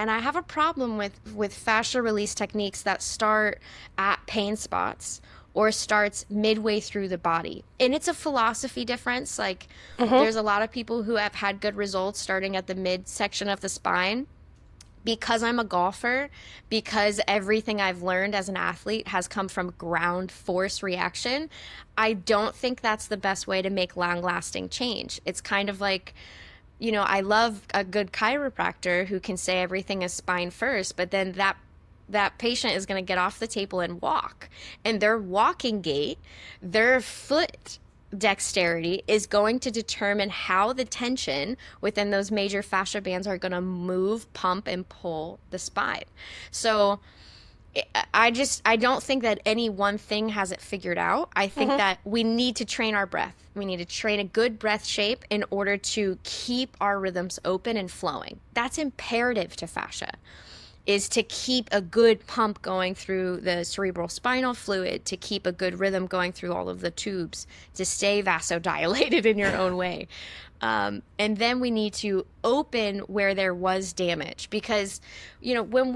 and I have a problem with fascia release techniques that start at pain spots or starts midway through the body. And it's a philosophy difference. Like Mm-hmm. there's a lot of people who have had good results starting at the midsection of the spine. Because I'm a golfer, because everything I've learned as an athlete has come from ground force reaction, I don't think that's the best way to make long lasting change. It's kind of like, I love a good chiropractor who can say everything is spine first, but then that patient is going to get off the table and walk. And their walking gait, their foot dexterity is going to determine how the tension within those major fascia bands are going to move, pump, and pull the spine. So I don't think that any one thing has it figured out. I think Mm-hmm. that we need to train our breath. We need to train a good breath shape in order to keep our rhythms open and flowing. That's imperative to fascia, is to keep a good pump going through the cerebral spinal fluid, to keep a good rhythm going through all of the tubes, to stay vasodilated in your own way. And then we need to open where there was damage because, when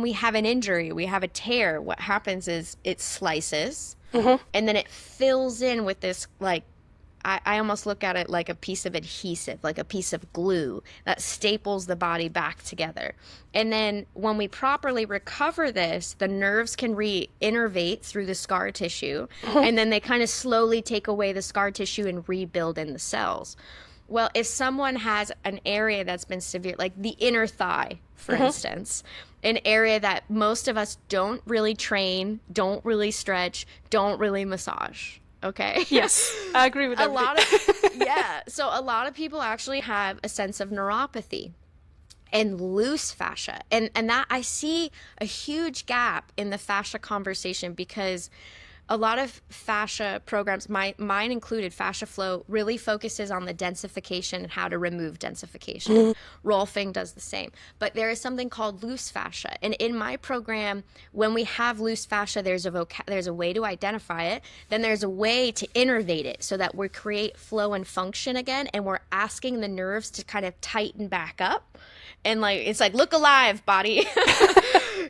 we have an injury, we have a tear, what happens is it slices Mm-hmm. and then it fills in with this like I almost look at it like a piece of adhesive, like a piece of glue that staples the body back together. And then when we properly recover this, the nerves can re-innervate through the scar tissue, Mm-hmm. and then they kind of slowly take away the scar tissue and rebuild in the cells. Well, if someone has an area that's been severe, like the inner thigh, for Mm-hmm. instance, an area that most of us don't really train, don't really stretch, don't really massage. Okay. Yes, I agree with A everything. lot of, yeah. So a lot of people actually have a sense of neuropathy and loose fascia. And that I see a huge gap in the fascia conversation because a lot of fascia programs, mine included Fascia Flow, really focuses on the densification and how to remove densification. Rolfing does the same. But there is something called loose fascia. And in my program, when we have loose fascia, there's a way to identify it. Then there's a way to innervate it so that we create flow and function again. And we're asking the nerves to kind of tighten back up. And like it's like look alive, body.